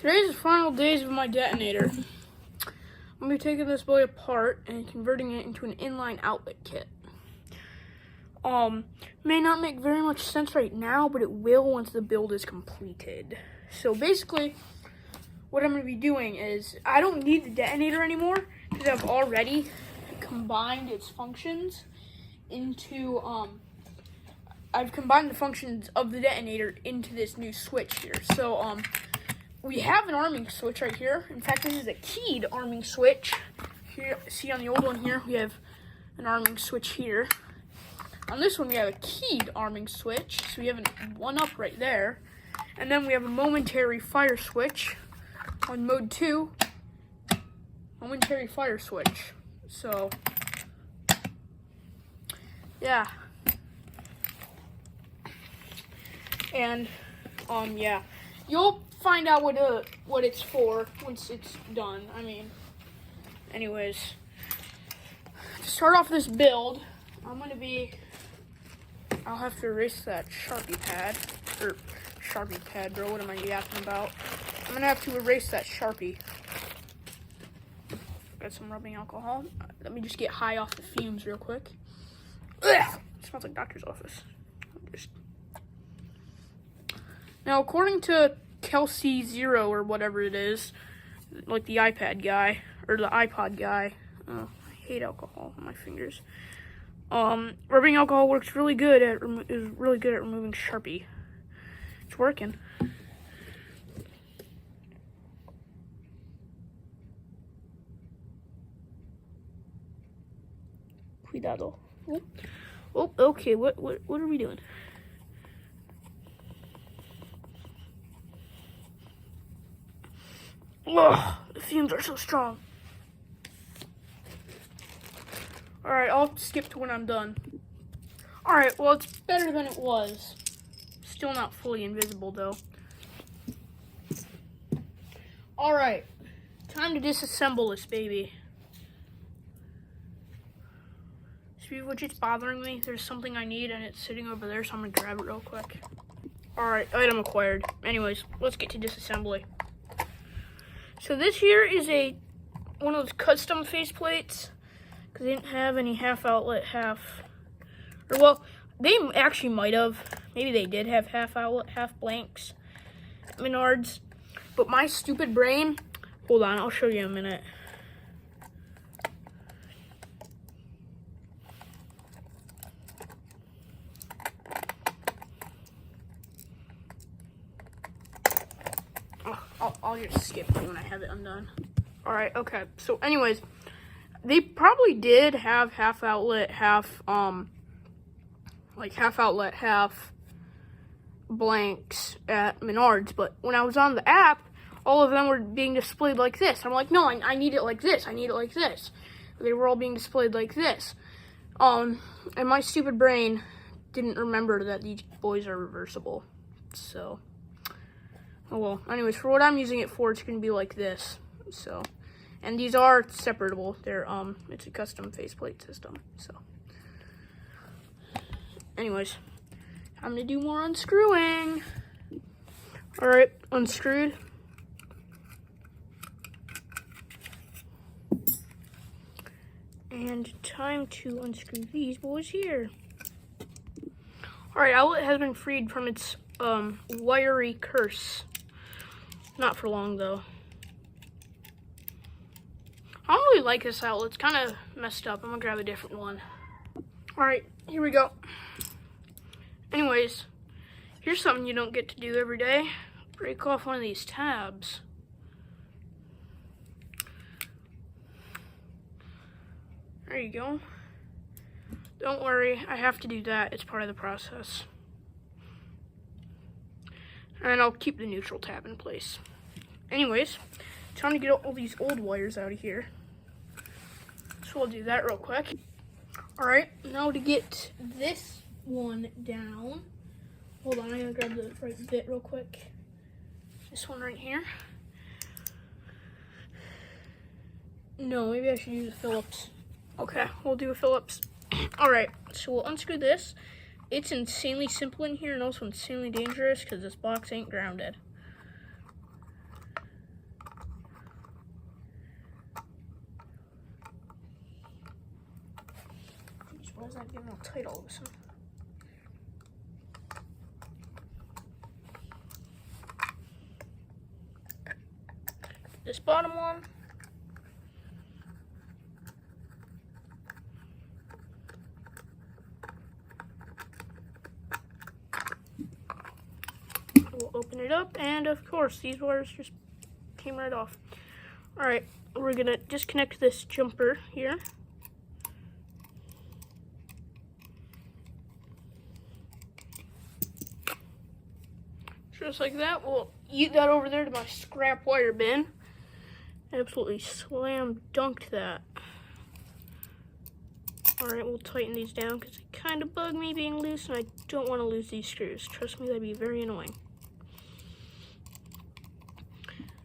Today's the final days of my detonator. I'm going to be taking this boy apart and converting it into an inline outlet kit. May not make very much sense right now, but it will once the build is completed. So basically, what I'm going to be doing is, I don't need the detonator anymore because I've already combined its functions into, I've combined the functions of the detonator into this new switch here. So, we have an arming switch right here. In fact, this is a keyed arming switch. Here, see on the old one here, we have an arming switch here. On this one, we have a keyed arming switch. So we have one up right there. And then we have a momentary fire switch on mode 2. Momentary fire switch. So, yeah. And, yeah. You'll find out what it's for once it's done. I mean, anyways, to start off this build, I'll have to erase that Sharpie pad, bro. What am I yapping about? I'm gonna have to erase that Sharpie. Got some rubbing alcohol. Let me just get high off the fumes real quick. Ugh, it smells like doctor's office. Now, according to Kelsey Zero or whatever it is, like the iPad guy or the iPod guy, I hate alcohol on my fingers. Rubbing alcohol works really good at removing Sharpie. It's working. Cuidado. Oh, okay. What are we doing? Ugh, the fumes are so strong. Alright, I'll skip to when I'm done. Alright, well, it's better than it was. Still not fully invisible, though. Alright, time to disassemble this baby. Speed of which it's bothering me. There's something I need, and it's sitting over there, so I'm going to grab it real quick. Alright, item acquired. Anyways, let's get to disassembly. So this here is one of those custom faceplates, because they didn't have any half outlet, well, they actually might have. Maybe they did have half outlet, half blanks, Menards. But my stupid brain, hold on, I'll show you in a minute. I'll just skip it when I have it undone. Alright, okay. So anyways, they probably did have half outlet, half outlet, half blanks at Menards, but when I was on the app, all of them were being displayed like this. I'm like, no, I need it like this. I need it like this. They were all being displayed like this. And my stupid brain didn't remember that these boys are reversible. So, oh well. Anyways, for what I'm using it for, it's going to be like this. So, and these are separable. They're, it's a custom faceplate system. So, anyways, I'm going to do more unscrewing. Alright, unscrewed. And time to unscrew these boys here. Alright, outlet has been freed from its wiry curse. Not for long though. I don't really like this outlet. It's kind of messed up. I'm gonna grab a different one. Alright, here we go. Anyways, here's something you don't get to do every day. Break off one of these tabs. There you go. Don't worry, I have to do that. It's part of the process. And I'll keep the neutral tab in place. Anyways, time to get all these old wires out of here. So I'll do that real quick. Alright, now to get this one down. Hold on, I gotta grab the right bit real quick. This one right here. No, maybe I should use a Phillips. Okay, we'll do a Phillips. Alright, so we'll unscrew this. It's insanely simple in here and also insanely dangerous because this box ain't grounded. Why is that getting all tight all of a sudden? This bottom one. We'll open it up, and of course, these wires just came right off. All right, we're gonna disconnect this jumper here. Just like that. We'll eat that over there to my scrap wire bin. Absolutely slam dunked that. Alright, we'll tighten these down because they kind of bug me being loose, and I don't want to lose these screws. Trust me, that'd be very annoying.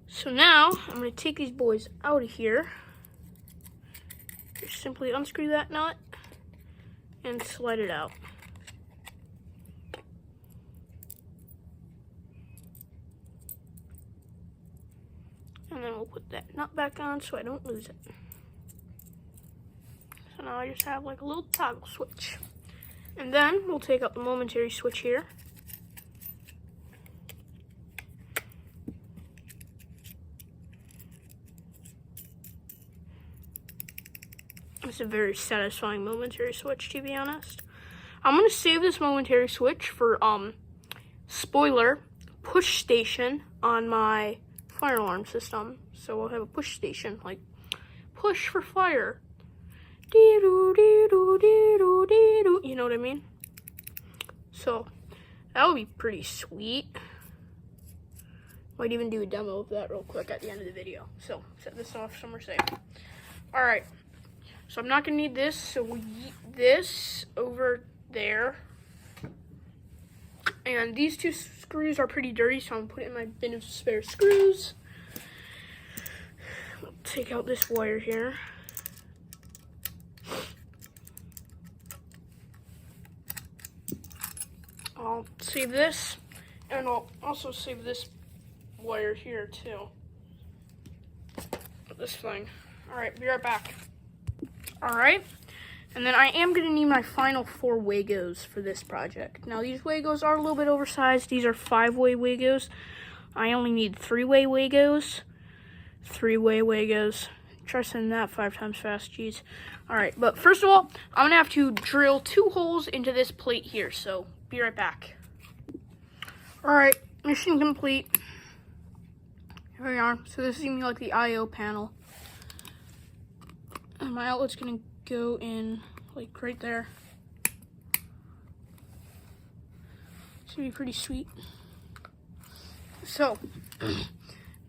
So now, I'm going to take these boys out of here. Just simply unscrew that nut and slide it out. And then we'll put that nut back on so I don't lose it. So now I just have like a little toggle switch. And then we'll take out the momentary switch here. It's a very satisfying momentary switch, to be honest. I'm going to save this momentary switch for spoiler push station on my fire alarm system. So we'll have a push station, like push for fire. You know what I mean? So that would be pretty sweet. Might even do a demo of that real quick at the end of the video. So set this off somewhere safe. All right. So I'm not gonna need this, so we'll yeet this over there. And these two screws are pretty dirty, so I'm gonna put it in my bin of spare screws. We'll take out this wire here. I'll save this, and I'll also save this wire here too. This thing. All right, be right back. All right, and then I am gonna need my final 4 Wagos for this project. Now these Wagos are a little bit oversized. These are 5-way Wagos. I only need 3-way Wagos. 3-way Wagos. Try saying that 5 times fast, jeez. All right, but first of all, I'm gonna have to drill 2 holes into this plate here, so be right back. All right, mission complete. Here we are. So this is gonna be like the I/O panel. And my outlet's gonna go in like right there. It's gonna be pretty sweet. So,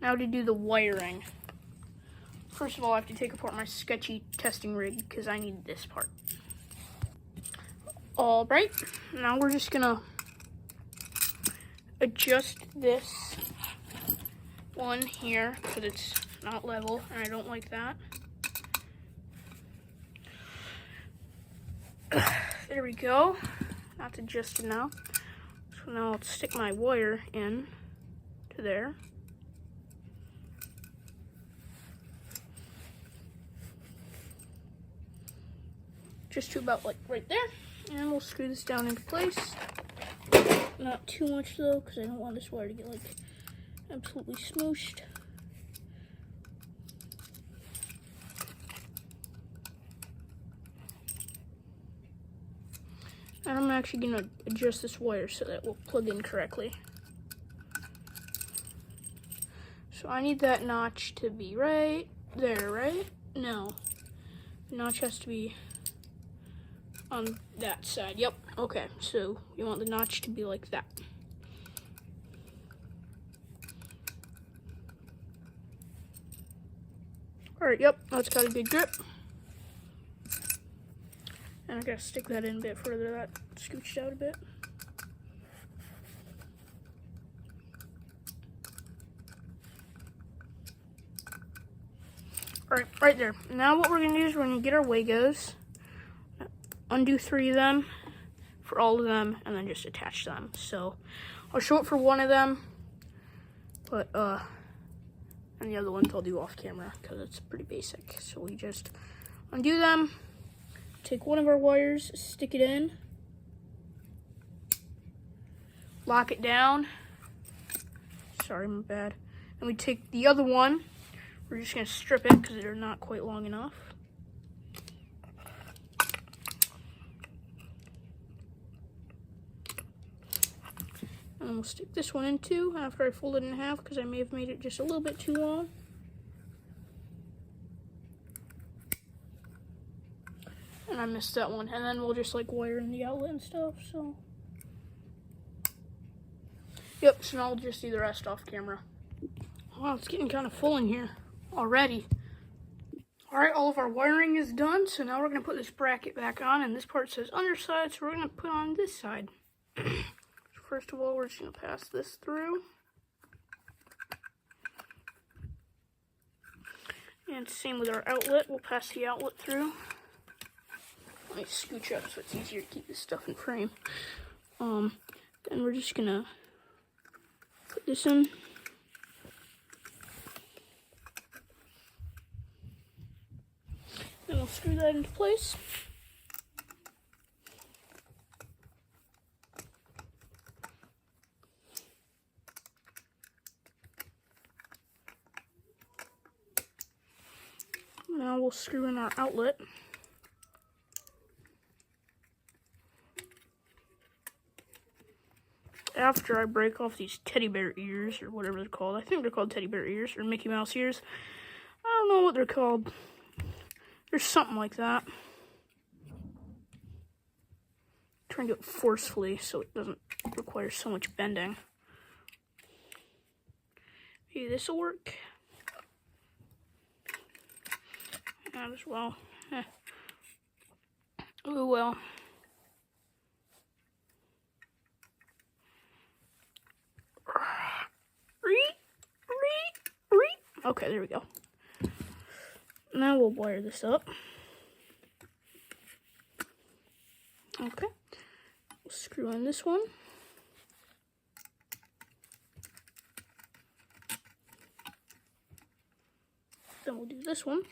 now to do the wiring. First of all, I have to take apart my sketchy testing rig because I need this part. All right, now we're just gonna adjust this one here because it's not level and I don't like that. There we go. That's adjusted now. So now I'll stick my wire in to there. Just to about like right there. And we'll screw this down into place. Not too much though, because I don't want this wire to get like absolutely smooshed. And I'm actually going to adjust this wire so that it will plug in correctly. So I need that notch to be right there, right? No. The notch has to be on that side. Yep. Okay. So you want the notch to be like that. Alright, yep. That's got a good grip. And I gotta stick that in a bit further. That scooched out a bit. Alright, right there. Now what we're gonna do is we're gonna get our Wagos, undo 3 of them for all of them, and then just attach them. So I'll show it for one of them, but and the other ones I'll do off camera because it's pretty basic. So we just undo them, take one of our wires, stick it in, lock it down. Sorry, my bad. And we take the other one. We're just gonna strip it because they're not quite long enough. And then we'll stick this one in too after I fold it in half because I may have made it just a little bit too long. And I missed that one. And then we'll just like wire in the outlet and stuff, so. Yep, so now I'll just do the rest off camera. Wow, it's getting kind of full in here already. All right, all of our wiring is done, so now we're gonna put this bracket back on, and this part says underside, so we're gonna put on this side. First of all, we're just gonna pass this through. And same with our outlet, we'll pass the outlet through. Let me scooch up so it's easier to keep this stuff in frame. Then we're just gonna put this in. Then we'll screw that into place. Now we'll screw in our outlet. After I break off these teddy bear ears, or whatever they're called. I think they're called teddy bear ears, or Mickey Mouse ears. I don't know what they're called. There's something like that. Try and do it forcefully so it doesn't require so much bending. Maybe this will work. Not as well. Oh well. Okay, there we go. Now we'll wire this up. Okay. We'll screw in this one. Then we'll do this one.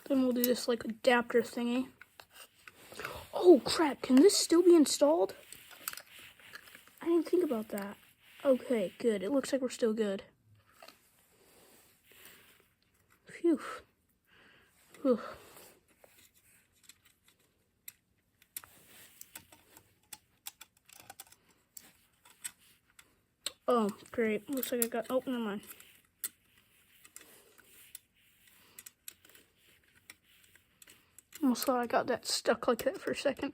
Then we'll do this like adapter thingy. Oh crap, can this still be installed? I didn't think about that. Okay, good. It looks like we're still good. Phew. Whew. Oh, great. Looks like I got, oh, never mind. Almost thought I got that stuck like that for a second.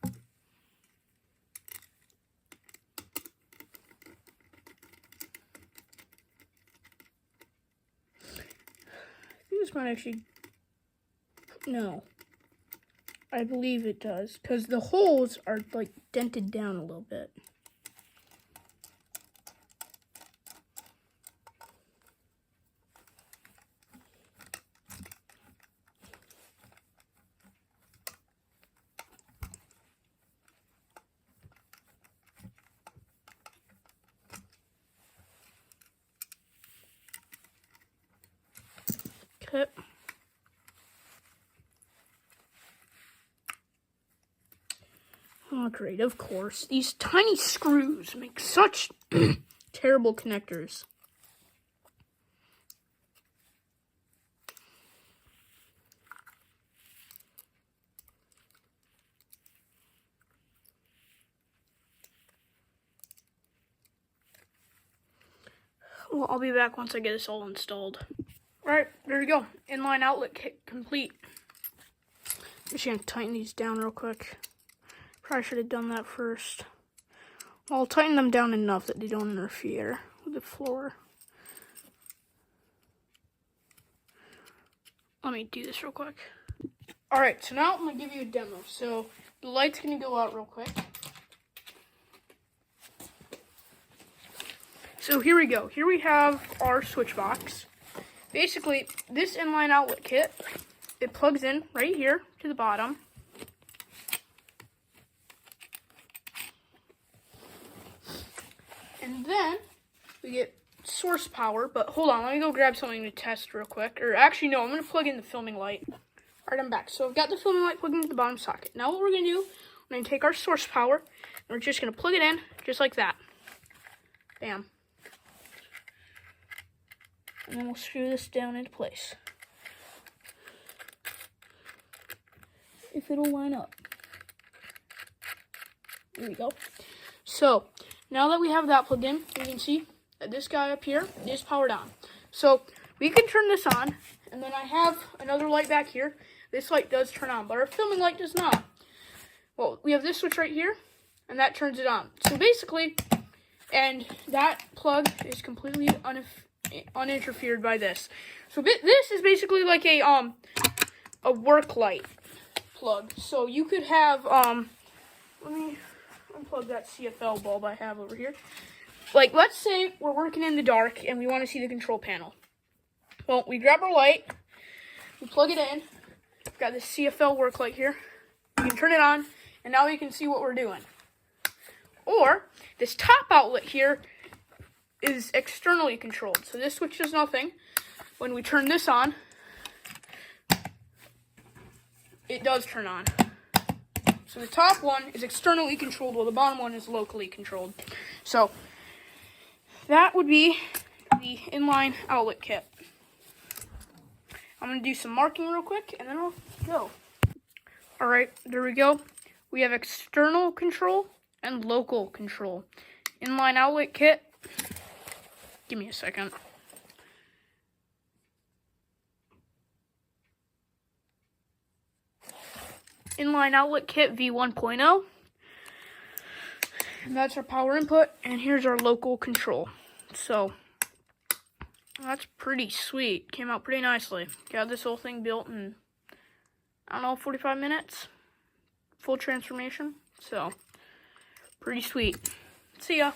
I think this might actually, no. I believe it does, because the holes are like dented down a little bit. Okay. Oh, great, of course. These tiny screws make such terrible connectors. Well, I'll be back once I get this all installed. Alright, there we go. Inline outlet kit complete. Just gonna tighten these down real quick. Probably should have done that first. Well, I'll tighten them down enough that they don't interfere with the floor. Let me do this real quick. Alright, so now I'm going to give you a demo. So the light's going to go out real quick. So here we go. Here we have our switch box. Basically, this inline outlet kit, it plugs in right here to the bottom. And then we get source power, but hold on, let me go grab something to test real quick. Or actually, no, I'm going to plug in the filming light. Alright, I'm back. So I've got the filming light plugged into the bottom socket. Now what we're going to do, we're going to take our source power, and we're just going to plug it in, just like that. Bam. And then we'll screw this down into place. If it'll line up. There we go. So, now that we have that plugged in, you can see that this guy up here is powered on. So, we can turn this on, and then I have another light back here. This light does turn on, but our filming light does not. Well, we have this switch right here, and that turns it on. So basically, and that plug is completely uninterfered by this. So this is basically like a work light plug. So you could have, let me unplug that CFL bulb I have over here. Like, let's say we're working in the dark and we want to see the control panel. Well, we grab our light, we plug it in. We've got this CFL work light here. You can turn it on, and now we can see what we're doing. Or, this top outlet here is externally controlled. So this switch does nothing. When we turn this on, it does turn on. So the top one is externally controlled, while the bottom one is locally controlled. So that would be the inline outlet kit. I'm going to do some marking real quick, and then I'll go. Alright, there we go. We have external control and local control. Inline outlet kit. Give me a second. Inline outlet kit V1.0. And that's our power input, and here's our local control. So that's pretty sweet. Came out pretty nicely. Got this whole thing built in, I don't know, 45 minutes. Full transformation. So, pretty sweet. See ya.